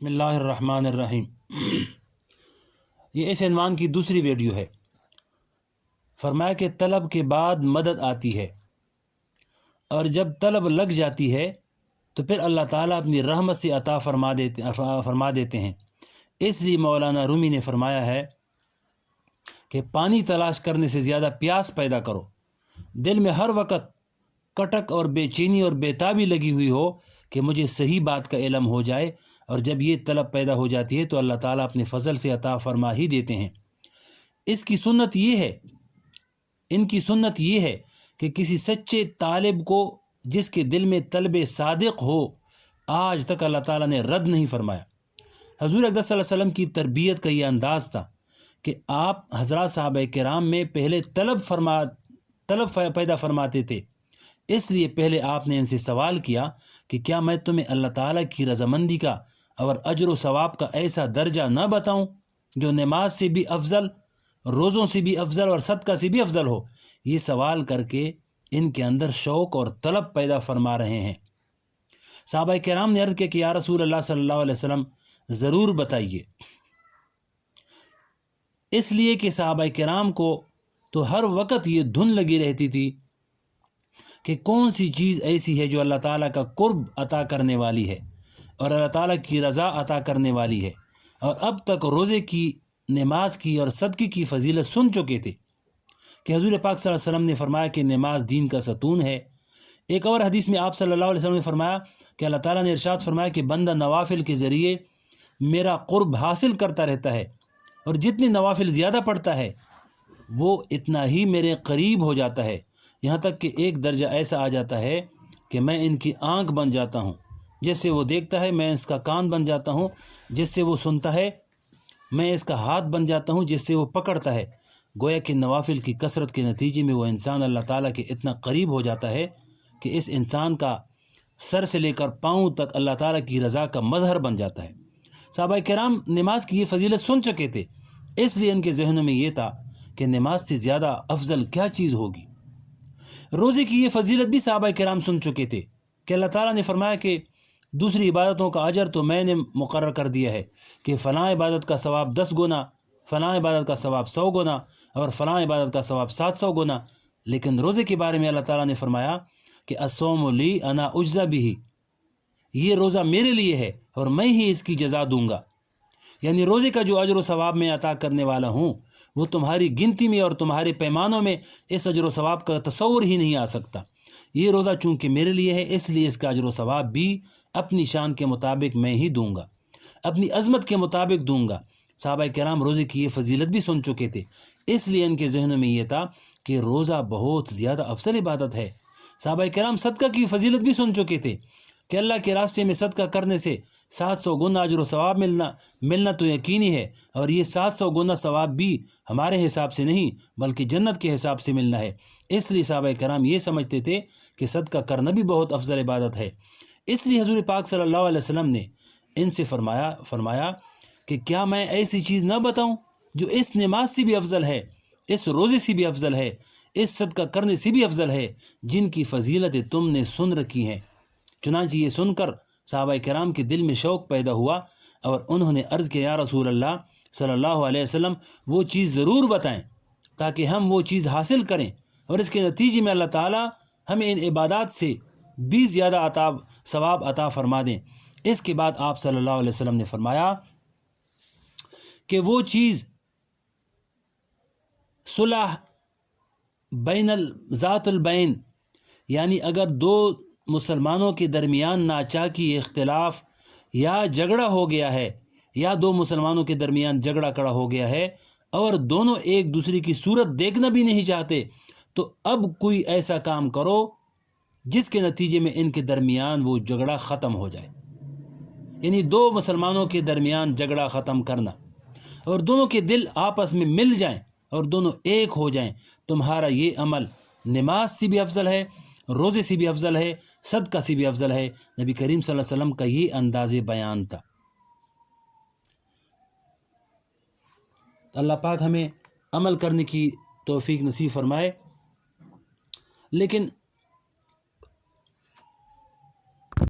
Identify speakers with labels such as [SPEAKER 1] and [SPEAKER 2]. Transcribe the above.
[SPEAKER 1] بسم اللہ الرحمن الرحیم۔ یہ اس عنوان کی دوسری ویڈیو ہے۔ فرمایا کہ طلب کے بعد مدد آتی ہے، اور جب طلب لگ جاتی ہے تو پھر اللہ تعالیٰ اپنی رحمت سے عطا فرما دیتے ہیں۔ اس لیے مولانا رومی نے فرمایا ہے کہ پانی تلاش کرنے سے زیادہ پیاس پیدا کرو۔ دل میں ہر وقت کٹک اور بے چینی اور بےتابی لگی ہوئی ہو کہ مجھے صحیح بات کا علم ہو جائے، اور جب یہ طلب پیدا ہو جاتی ہے تو اللہ تعالیٰ اپنے فضل سے عطا فرما ہی دیتے ہیں۔ ان کی سنت یہ ہے کہ کسی سچے طالب کو جس کے دل میں طلب صادق ہو، آج تک اللہ تعالیٰ نے رد نہیں فرمایا۔ حضور اقدس صلی اللہ علیہ وسلم کی تربیت کا یہ انداز تھا کہ آپ حضرات صحابہ کرام میں پہلے طلب پیدا فرماتے تھے۔ اس لیے پہلے آپ نے ان سے سوال کیا کہ کیا میں تمہیں اللہ تعالیٰ کی رضامندی کا اور اجر و ثواب کا ایسا درجہ نہ بتاؤں جو نماز سے بھی افضل، روزوں سے بھی افضل اور صدقہ سے بھی افضل ہو؟ یہ سوال کر کے ان کے اندر شوق اور طلب پیدا فرما رہے ہیں۔ صحابہ کرام نے عرض کیا کہ یا رسول اللہ صلی اللہ علیہ وسلم ضرور بتائیے۔ اس لیے کہ صحابہ کرام کو تو ہر وقت یہ دھن لگی رہتی تھی کہ کون سی چیز ایسی ہے جو اللہ تعالیٰ کا قرب عطا کرنے والی ہے اور اللہ تعالیٰ کی رضا عطا کرنے والی ہے، اور اب تک روزے کی، نماز کی اور صدقے کی فضیلت سن چکے تھے کہ حضور پاک صلی اللہ علیہ وسلم نے فرمایا کہ نماز دین کا ستون ہے۔ ایک اور حدیث میں آپ صلی اللہ علیہ وسلم نے فرمایا کہ اللہ تعالیٰ نے ارشاد فرمایا کہ بندہ نوافل کے ذریعے میرا قرب حاصل کرتا رہتا ہے، اور جتنی نوافل زیادہ پڑھتا ہے وہ اتنا ہی میرے قریب ہو جاتا ہے، یہاں تک کہ ایک درجہ ایسا آ جاتا ہے کہ میں ان کی آنکھ بن جاتا ہوں جس سے وہ دیکھتا ہے، میں اس کا کان بن جاتا ہوں جس سے وہ سنتا ہے، میں اس کا ہاتھ بن جاتا ہوں جس سے وہ پکڑتا ہے۔ گویا کہ نوافل کی کثرت کے نتیجے میں وہ انسان اللہ تعالیٰ کے اتنا قریب ہو جاتا ہے کہ اس انسان کا سر سے لے کر پاؤں تک اللہ تعالیٰ کی رضا کا مظہر بن جاتا ہے۔ صحابہ کرام نماز کی یہ فضیلت سن چکے تھے، اس لیے ان کے ذہنوں میں یہ تھا کہ نماز سے زیادہ افضل کیا چیز ہوگی۔ روزے کی یہ فضیلت بھی صحابہ کرام سن چکے تھے کہ اللہ تعالیٰ نے فرمایا کہ دوسری عبادتوں کا اجر تو میں نے مقرر کر دیا ہے کہ فلاں عبادت کا ثواب 10 گنا، فلاں عبادت کا ثواب 100 گنا، اور فلاں عبادت کا ثواب 700 گنا، لیکن روزے کے بارے میں اللہ تعالیٰ نے فرمایا کہ الصوم لی انا اجزا بھی، یہ روزہ میرے لیے ہے اور میں ہی اس کی جزا دوں گا۔ یعنی روزے کا جو اجر و ثواب میں عطا کرنے والا ہوں وہ تمہاری گنتی میں اور تمہارے پیمانوں میں اس اجر و ثواب کا تصور ہی نہیں آ سکتا۔ یہ روزہ چونکہ میرے لیے ہے، اس لیے اس کا اجر و ثواب بھی اپنی شان کے مطابق میں ہی دوں گا، اپنی عظمت کے مطابق دوں گا۔ صحابہ کرام روزے کی یہ فضیلت بھی سن چکے تھے، اس لیے ان کے ذہنوں میں یہ تھا کہ روزہ بہت زیادہ افضل عبادت ہے۔ صحابہ کرام صدقہ کی فضیلت بھی سن چکے تھے کہ اللہ کے راستے میں صدقہ کرنے سے 700 گنا اجر و ثواب ملنا تو یقینی ہے، اور یہ 700 گنا ثواب بھی ہمارے حساب سے نہیں بلکہ جنت کے حساب سے ملنا ہے۔ اس لیے صحابہ کرام یہ سمجھتے تھے کہ صدقہ کرنا بھی بہت افضل عبادت ہے۔ اس لیے حضور پاک صلی اللہ علیہ وسلم نے ان سے فرمایا کہ کیا میں ایسی چیز نہ بتاؤں جو اس نماز سے بھی افضل ہے، اس روزے سے بھی افضل ہے، اس صدقہ کرنے سے بھی افضل ہے، جن کی فضیلتیں تم نے سن رکھی ہیں۔ چنانچہ یہ سن کر صحابہ کرام کے دل میں شوق پیدا ہوا، اور انہوں نے عرض کیا یا رسول اللہ صلی اللہ علیہ وسلم وہ چیز ضرور بتائیں تاکہ ہم وہ چیز حاصل کریں، اور اس کے نتیجے میں اللہ تعالیٰ ہمیں ان عبادات سے بھی زیادہ ثواب عطا فرما دیں۔ اس کے بعد آپ صلی اللہ علیہ وسلم نے فرمایا کہ وہ چیز صلح بین ذات البین، یعنی اگر دو مسلمانوں کے درمیان ناچاکی اختلاف یا جھگڑا ہو گیا ہے، یا دو مسلمانوں کے درمیان جھگڑا کڑا ہو گیا ہے اور دونوں ایک دوسرے کی صورت دیکھنا بھی نہیں چاہتے، تو اب کوئی ایسا کام کرو جس کے نتیجے میں ان کے درمیان وہ جھگڑا ختم ہو جائے۔ یعنی دو مسلمانوں کے درمیان جھگڑا ختم کرنا اور دونوں کے دل آپس میں مل جائیں اور دونوں ایک ہو جائیں، تمہارا یہ عمل نماز سے بھی افضل ہے، روزے سے بھی افضل ہے، صدقہ سے بھی افضل ہے۔ نبی کریم صلی اللہ علیہ وسلم کا یہ انداز بیان تھا۔ اللہ پاک ہمیں عمل کرنے کی توفیق نصیب فرمائے۔ لیکن